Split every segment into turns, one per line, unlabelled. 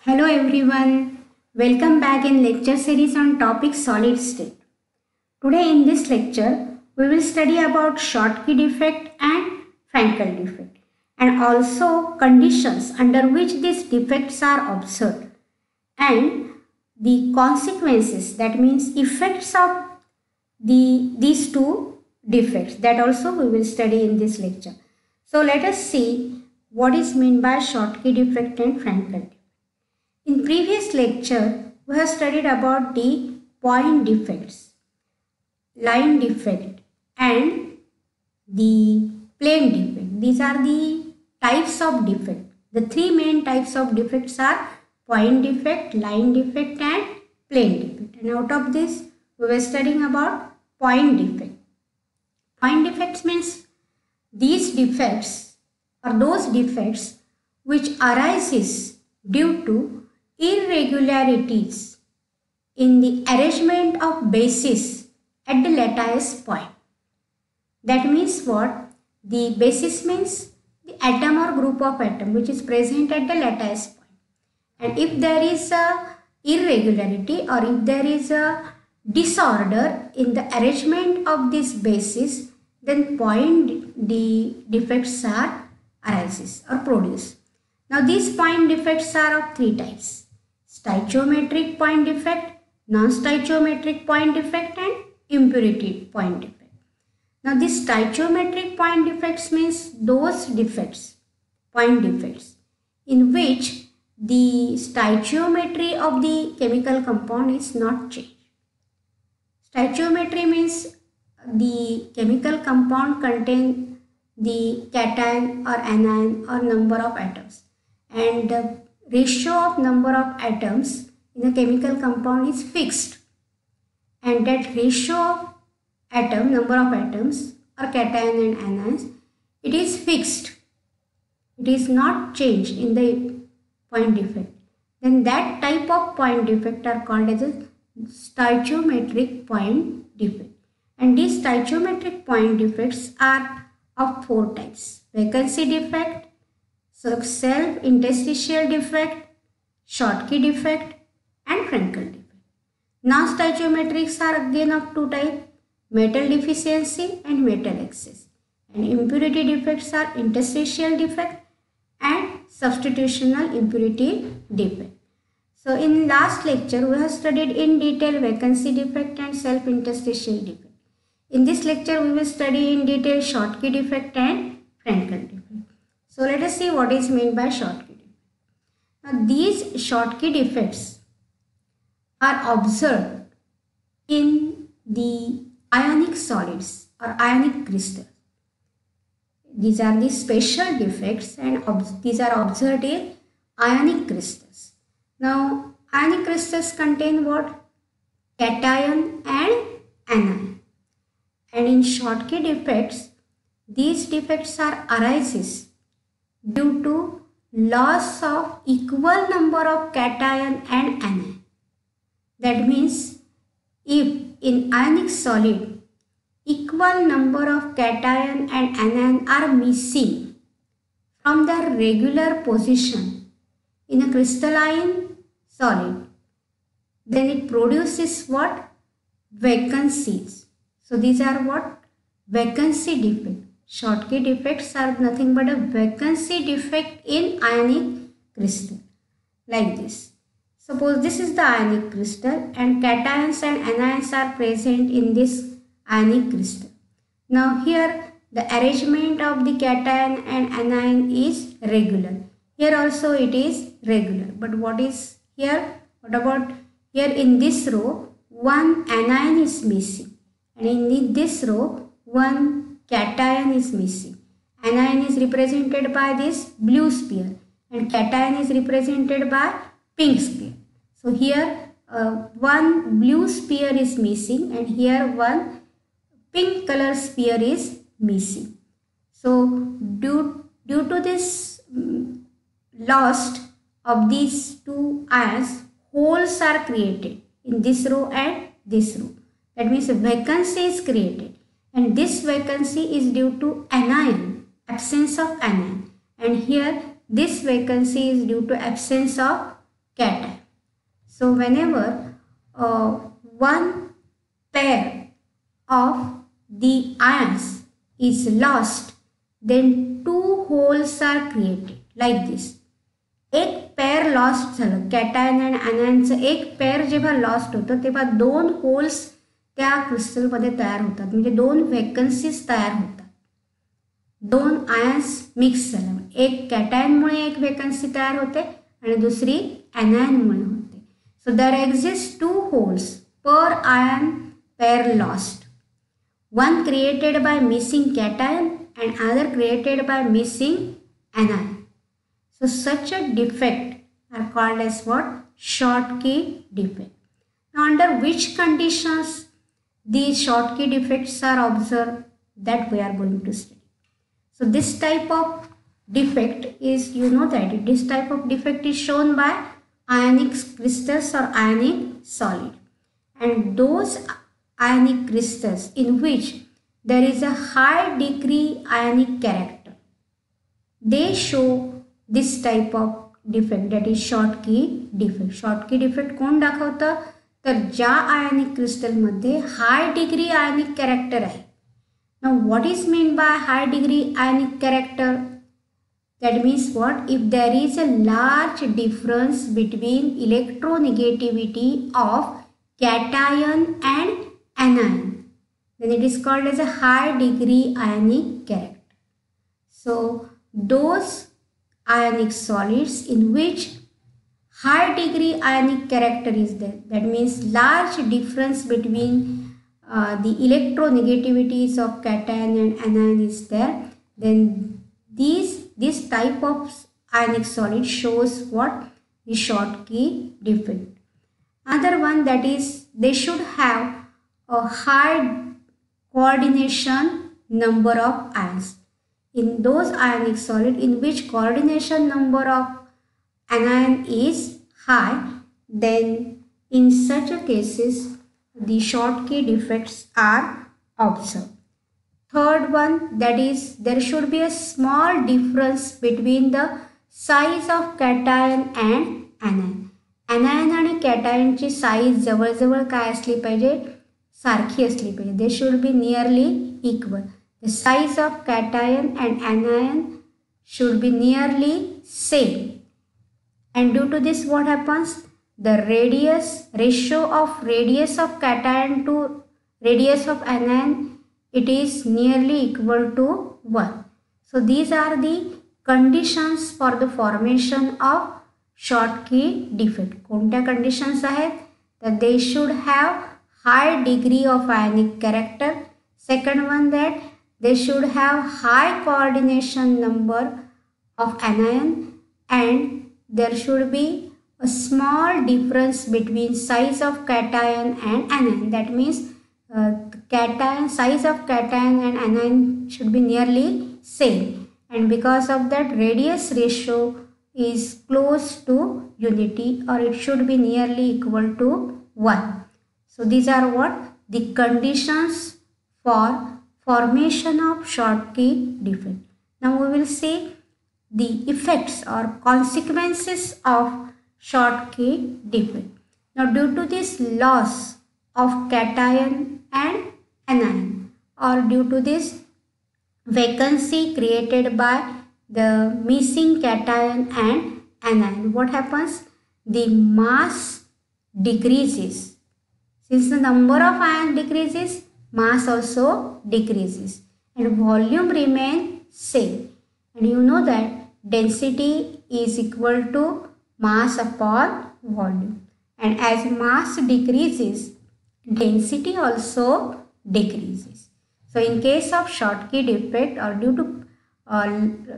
Hello everyone, welcome back in lecture series on topic solid state. Today in this lecture, we will study about Schottky defect and Frankel defect and also conditions under which these defects are observed and the consequences, that means effects of these two defects, that also we will study in this lecture. So let us see what is meant by Schottky defect and Frankel defect. In previous lecture, we have studied about the point defects, line defect and the plane defect. These are the types of defect. The three main types of defects are point defect, line defect and plane defect. And out of this, we were studying about point defect. Point defects means these defects are those defects which arises due to irregularities in the arrangement of bases at the lattice point. That means what? The basis means the atom or group of atom which is present at the lattice point. And if there is a irregularity or if there is a disorder in the arrangement of this basis, then point defects are arises or produced. Now these point defects are of three types: stoichiometric point defect, non-stoichiometric point defect and impurity point defect. Now this stoichiometric point defects means those defects, point defects, in which the stoichiometry of the chemical compound is not changed. Stoichiometry means the chemical compound contains the cation or anion or number of atoms, and the ratio of number of atoms in a chemical compound is fixed, and that ratio of number of atoms or cation and anions, it is fixed. It is not changed in the point defect. Then that type of point defect are called as a stoichiometric point defect. And these stoichiometric point defects are of four types: vacancy defect, self-interstitial defect, Schottky defect and Frankel defect. Non-stoichiometrics are again of two types: metal deficiency and metal excess. And impurity defects are interstitial defect and substitutional impurity defect. So in last lecture, we have studied in detail vacancy defect and self-interstitial defect. In this lecture, we will study in detail Schottky defect and Frankel defect. So let us see what is meant by Schottky defect. Now these Schottky defects are observed in the ionic solids or ionic crystals. These are the special defects and these are observed in ionic crystals. Now ionic crystals contain what? Cation and anion. And in Schottky defects, these defects are arises due to loss of equal number of cation and anion. That means if in ionic solid equal number of cation and anion are missing from their regular position in a crystalline solid, then it produces what? Vacancies. So these are what? Vacancy defect. Schottky defects are nothing but a vacancy defect in ionic crystal. Like this. Suppose this is the ionic crystal and cations and anions are present in this ionic crystal. Now here the arrangement of the cation and anion is regular. Here also it is regular. But what is here? What about here in this row? One anion is missing. And in this row, one cation is missing. Anion is represented by this blue sphere and cation is represented by pink sphere. So here one blue sphere is missing and here one pink color sphere is missing. So due to this loss of these two ions, holes are created in this row and this row. That means a vacancy is created, and this vacancy is due to anion, absence of anion, and here this vacancy is due to absence of cation. So whenever one pair of the ions is lost, then two holes are created like this. एक pair lost झालं, cation आणि ॲनायनचं एक pair जेव्हा lost होतं तेव्हा दोन holes त्या क्रिस्टलमध्ये तयार होतात, म्हणजे दोन व्हेकन्सीज तयार होतात. दोन आयन्स मिक्स झाल्यामुळे एक कॅटायनमुळे एक व्हेकन्सी तयार होते आणि दुसरी ॲनायनमुळे होते. So there exist two holes per ion pair lost, one created by missing cation and other created by missing anion. So such a defect are called as what? Schottky defect. Now under which conditions these Schottky defects are observed, that we are going to study. So this type of defect is, you know that this type of defect is shown by ionic crystals or ionic solid, and those ionic crystals in which there is a high degree ionic character, they show this type of defect, that is Schottky defect. Schottky defect कोण दाखवतं, तर ज्या आयनिक क्रिस्टलमध्ये हाय degree आयनिक character आहे. Now what is meant by high degree ionic character? That means what? If there is a large difference between electronegativity of cation and anion, then it is called as a high degree ionic character. So those ionic solids in which high degree ionic character is there, that means large difference between the electronegativities of cation and anion is there, then this type of ionic solid shows what? The Schottky defect. Another one, that is they should have a high coordination number of ions. In those ionic solid in which coordination number of anion is high, then in such a cases the Schottky defects are observed. Third one, that is there should be a small difference between the size of cation and anion. anion आणि कॅटायनची size जवळजवळ काय असली पाहिजे, सारखी असली पाहिजे. They should be nearly equal. The size of cation and anion should be nearly same. And due to this what happens, the ratio of radius of cation to radius of anion, it is nearly equal to 1. So these are the conditions for the formation of Schottky defect. कोणत्या conditions आहेत, that they should have high degree of ionic character. Second one, that they should have high coordination number of anion, and there should be a small difference between size of cation and anion. That means size of cation and anion should be nearly same, and because of that radius ratio is close to unity, or it should be nearly equal to 1. So these are what? The conditions for formation of Schottky defect. Now we will see the effects or consequences of Schottky defect. Now due to this loss of cation and anion, or due to this vacancy created by the missing cation and anion, what happens? The mass decreases. Since the number of ions decreases, mass also decreases, and volume remain same. And you know that density is equal to mass upon volume, and as mass decreases, density also decreases. So in case of Schottky defect, or due to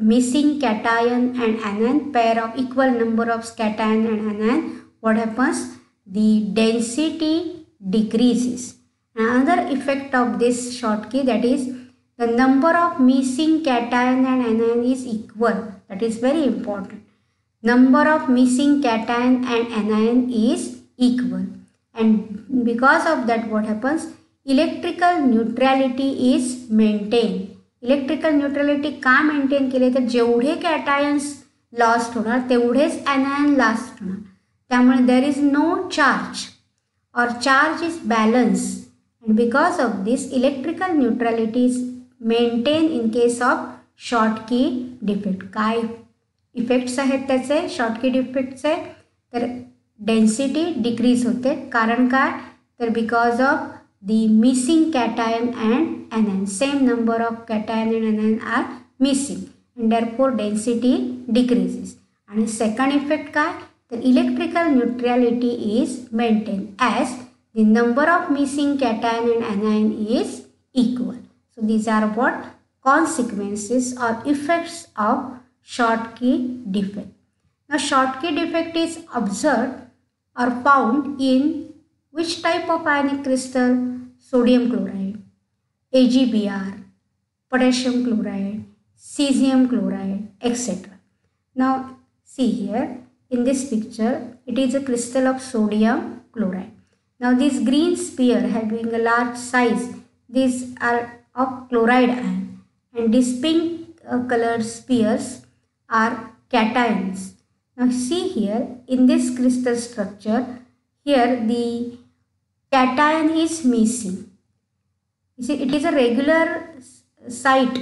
missing cation and anion, pair of equal number of cation and anion, what happens? The density decreases. Another effect of this Schottky, that is the number of missing cation and anion is equal. That is very important. Number of missing cation and anion is equal, and because of that what happens? Electrical neutrality is maintained. Electrical neutrality का maintain केली, तर जेवढे कॅटायन्स lost होणार तेवढेच ॲनायन lost होणार. त्यामुळे there is no charge or charge is balanced, and because of this electrical neutrality is maintained in case of Schottky defect. काय effects आहेत त्याचे Schottky डिफेक्टचे? तर डेन्सिटी डिक्रीज होते. कारण काय? तर because of the missing cation and anion. Same number of cation and anion are missing and therefore density decreases. And second effect काय? The electrical neutrality is maintained as the number of missing cation and anion is equal. So these are what consequences or effects of Schottky defect. Now Schottky defect is observed or found in which type of ionic crystal? Sodium chloride, AgBr, potassium chloride, cesium chloride, etc. Now see here in this picture, it is a crystal of sodium chloride. Now this green sphere having a large size, these are of chloride ion, and these pink colored spheres are cations. Now see here in this crystal structure, here the cation is missing. You see, it is a regular site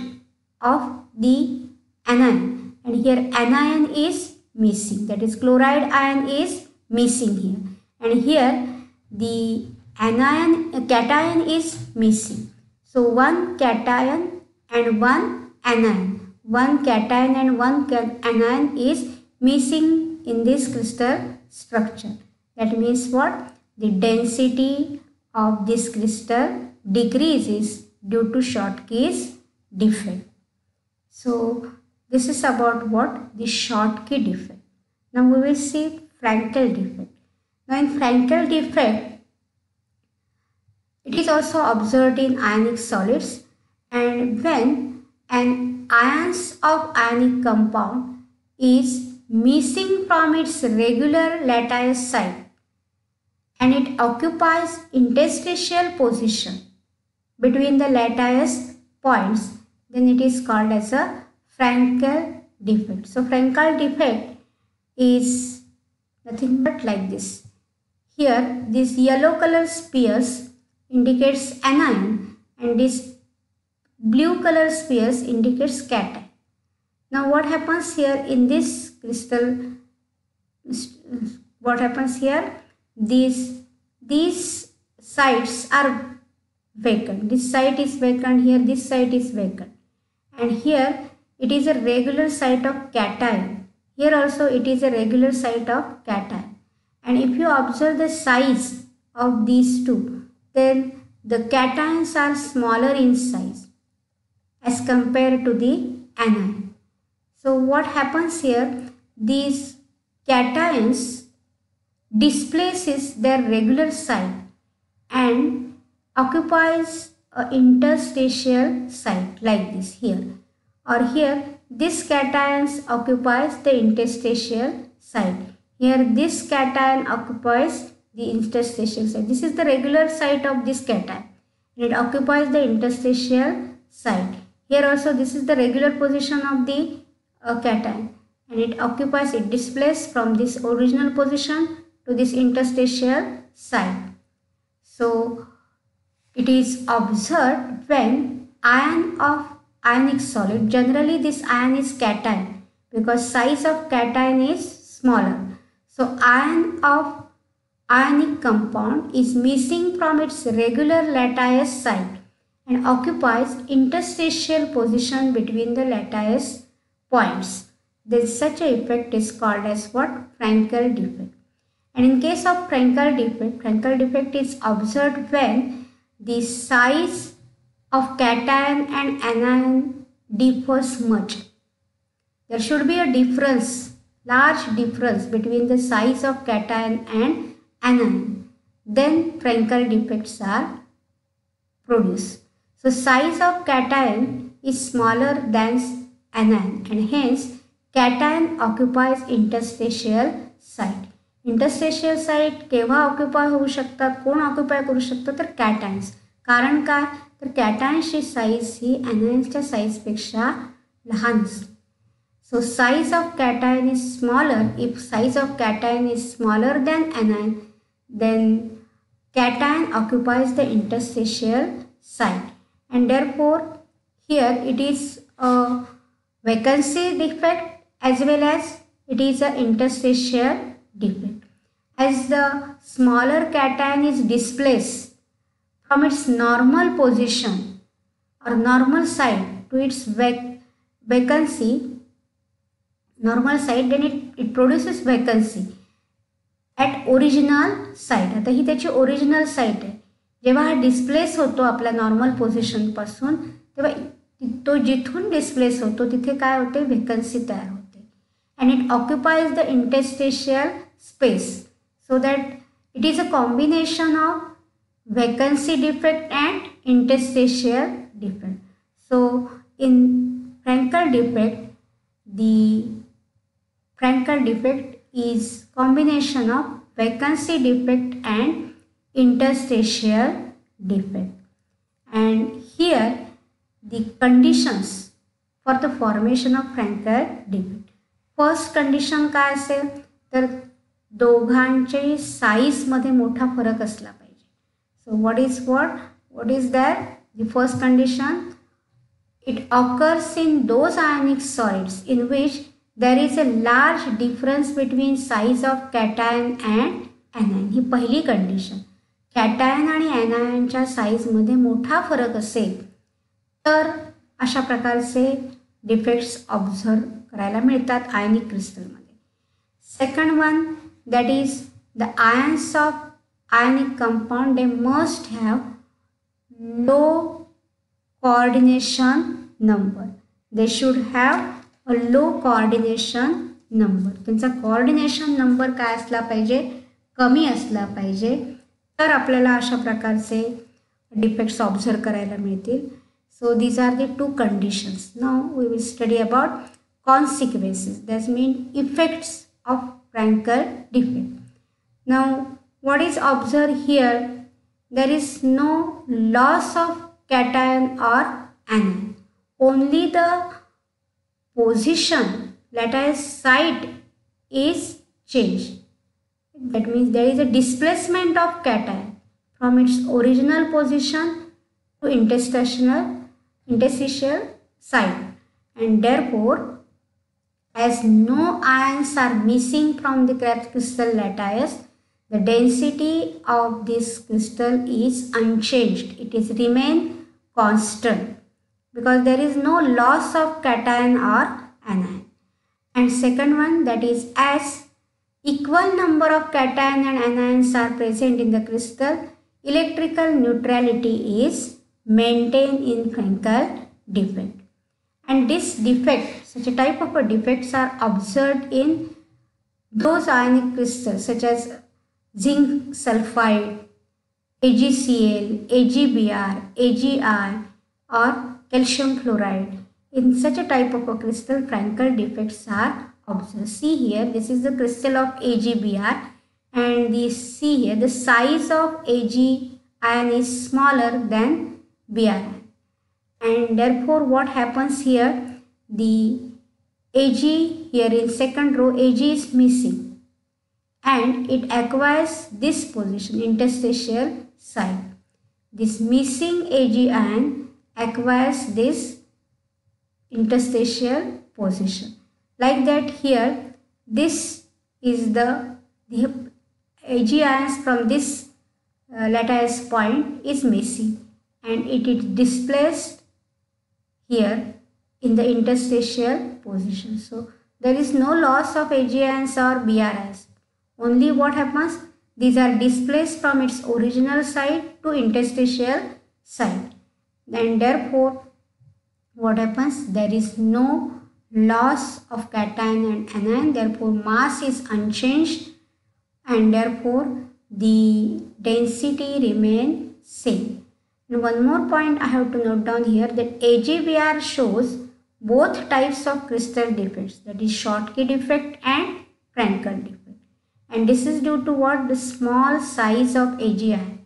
of the anion, and here anion is missing. That is, chloride ion is missing here, and here the cation is missing. So one cation and one anion. One cation and one anion is missing in this crystal structure. That means what? The density of this crystal decreases due to Schottky's defect. So this is about what? The Schottky defect. Now we will see Frankel defect. Now in Frankel defect, it is also observed in ionic solids, and when an ions of ionic compound is missing from its regular lattice site and it occupies interstitial position between the lattice points, then it is called as a Frankel defect. So Frankel defect is nothing but like this. Here these yellow color spheres indicates anion and this blue color spheres indicates cation. Now what happens here in this crystal? What happens here? These sites are vacant. This site is vacant, here this site is vacant, and here it is a regular site of cation. Here also it is a regular site of cation, and if you observe the size of these two, then the cations are smaller in size as compared to the anion. So what happens here? These cations displaces their regular site and occupies an interstitial site like this here, or here this cations occupies the interstitial site. Here this cation occupies the interstitial site. This is the regular site of this cation and it occupies the interstitial site. Here also this is the regular position of the cation and it occupies, it displaces from this original position to this interstitial site. So it is observed when ion of ionic solid, generally this ion is cation because size of cation is smaller. So ion of ionic compound is missing from its regular lattice site and occupies interstitial position between the lattice points. Then such a effect is called as what? Frankel defect. And in case of Frankel defect is observed when the size of cation and anion differs much. There should be a difference, large difference between the size of cation and anion. Then Frankel defects are produced. So size of cation is smaller than anion and hence cation occupies interstitial site. Interstitial site केव्हा occupy होऊ शकतात, कोण occupy करू शकतो, तर कॅटायन्स. कारण काय, तर कॅटायन्सची साईज ही ॲनायन्सच्या साईजपेक्षा लहान असते. So size of cation is smaller. If size of cation is smaller than anion, then cation occupies the interstitial site, and therefore here it is a vacancy defect as well as it is an interstitial defect. As the smaller cation is displaced from its normal position or normal site to its vacancy, normal site, then it produces vacancy at original site. आता ही त्याची original site आहे. जेव्हा हा displace होतो आपल्या normal पोझिशनपासून, तेव्हा तो जिथून डिस्प्लेस होतो तिथे काय होते, व्हेकन्सी तयार होते. And it occupies the interstitial space, so that it is a combination of vacancy defect and interstitial defect. So in Frankel defect, the Frankel defect is combination of vacancy defect and interstitial defect. And here the conditions for the formation of Frankel defect. First condition काय असेल तर दोघांचे साईजमध्ये मोठा फरक असला पाहिजे. So what is that? The first condition, it occurs in those ionic solids in which there is a large difference between size of cation and anion. ही पहिली कंडिशन. कॅटायन आणि ॲनायनच्या साईजमध्ये मोठा फरक असेल तर अशा प्रकारचे डिफेक्ट्स ऑब्झर्व करायला मिळतात आयनिक क्रिस्टलमध्ये. Second one, that is the ions of ionic compound, they must have low coordination number. They should have a low coordination number. त्यांचा coordination number काय असला पाहिजे, कमी असला पाहिजे, तर आपल्याला अशा प्रकारचे डिफेक्ट्स ऑब्झर्व करायला मिळतील. So these are the two conditions. Now we will study about consequences, that means effects of Frankel defect. Now what is observed here, there is no loss of cation or anion, only the position, that is site, is changed. That means there is a displacement of cation from its original position to interstitial site, and therefore as no ions are missing from the Krebs crystal lattice, the density of this crystal is unchanged. It is remain constant because there is no loss of cation or anion. And second one, that is as equal number of cation and anions are present in the crystal, electrical neutrality is maintained in Frankel defect. And this defect, such a type of a defects are observed in those ionic crystals such as zinc sulfide, AgCl, AgBr, AgI, or calcium fluoride. In such a type of a crystal, Frankel defects are observed. See here, this is the crystal of AgBr, and see here the size of Ag ion is smaller than Br ion, and therefore what happens here, the Ag here in second row, Ag is missing, and it acquires this position, interstitial site. This missing Ag ion acquires this interstitial position. Like that here, this is the Ag ions from this lattice point is missing, and it is displaced here in the interstitial position. So there is no loss of Ag ions or Br ions. Only what happens, these are displaced from its original site to interstitial site, and therefore what happens, there is no loss of cation and anion, therefore mass is unchanged, and therefore the density remain same. And one more point I have to note down here, that AgBr shows both types of crystal defects, that is Schottky defect and Frankel defect. And this is due to what, the small size of Ag ion.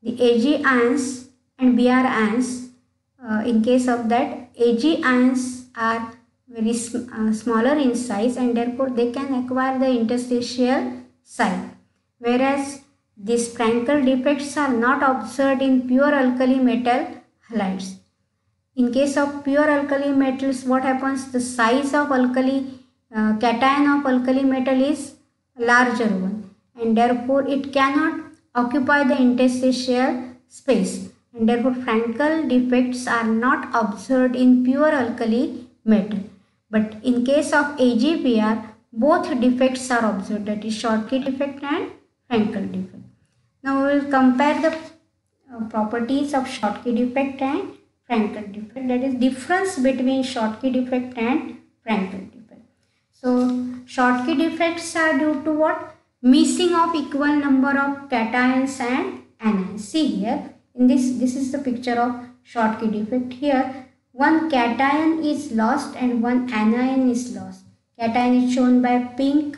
The Ag ions and Br ions, in case of that, Ag ions are very smaller in size, and therefore they can acquire the interstitial site. Whereas these Frankel defects are not observed in pure alkali metal halides. In case of pure alkali metals, what happens? The size of cation of alkali metal is larger one, and therefore it cannot occupy the interstitial space, and therefore Frankel defects are not observed in pure alkali metal. But in case of AgPr, both defects are observed, that is Schottky defect and Frankel defect. Now we will compare the properties of Schottky defect and Frankel defect, that is difference between Schottky defect and Frankel defect. So Schottky defects are due to what? Missing of equal number of cations and anions. See here, in this is the picture of Schottky defect. Here one cation is lost and one anion is lost. Cation is shown by pink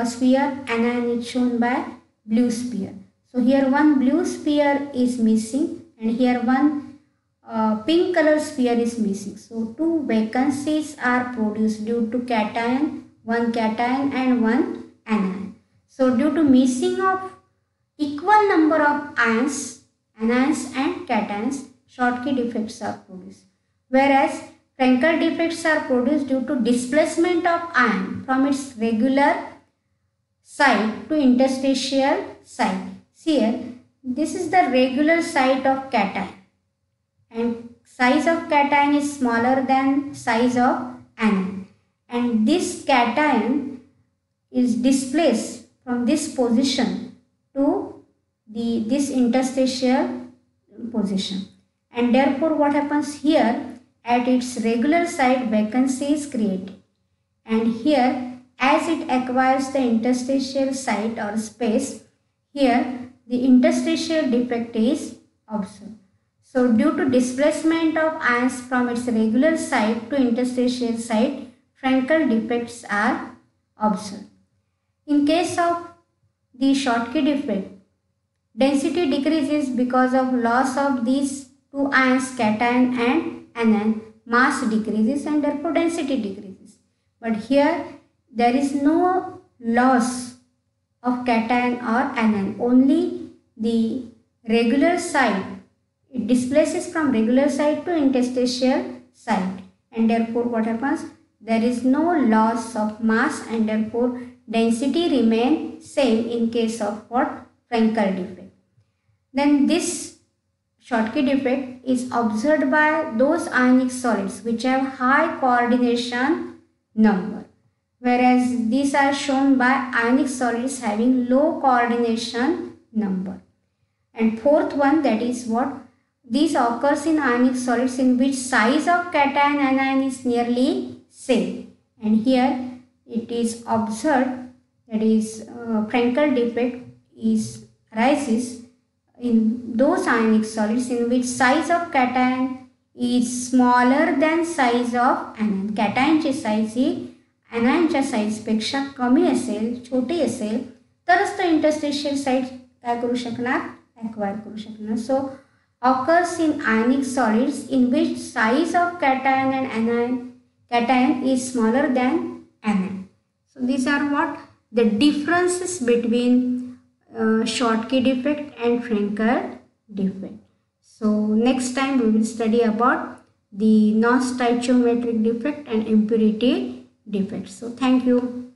sphere, anion is shown by blue sphere. So here one blue sphere is missing and here one pink color sphere is missing. So two vacancies are produced due to cation, one cation and one anion. So due to missing of equal number of anions and cations, Schottky defects are produced. Whereas Frankel defects are produced due to displacement of ion from its regular site to interstitial site. See here, this is the regular site of cation, and size of cation is smaller than size of anion, and this cation is displaced from this position to this interstitial position, and therefore what happens here, at its regular site vacancy is created, and here as it acquires the interstitial site or space, here the interstitial defect is observed. So due to displacement of ions from its regular site to interstitial site, Frankel defects are observed. In case of the Schottky defect, density decreases because of loss of these two ions, cation and anion. Mass decreases and therefore density decreases. But here there is no loss of cation or anion, only the regular site. It displaces from regular site to interstitial site, and therefore what happens? There is no loss of mass and therefore density remains same in case of what? Frankel defect. Then this Schottky defect is observed by those ionic solids which have high coordination number, whereas these are shown by ionic solids having low coordination number. And fourth one, that is what? This occurs in ionic solids in which size of cation and anion is nearly same, and here it is observed, that is Frankel defect arises in those ionic solids in which size of cation is smaller than size of anion. कॅटायनची size ही anion size पेक्षा कमी असेल, छोटी असेल तरच तो interstitial site काय करू शकणार, एक्वायर करू शकणार. सो occurs in ionic solids in which size of cation and cation is smaller than anion. So these are what the differences between Schottky defect and Frankel defect. So next time we will study about the non-stoichiometric defect and impurity defect. So thank you.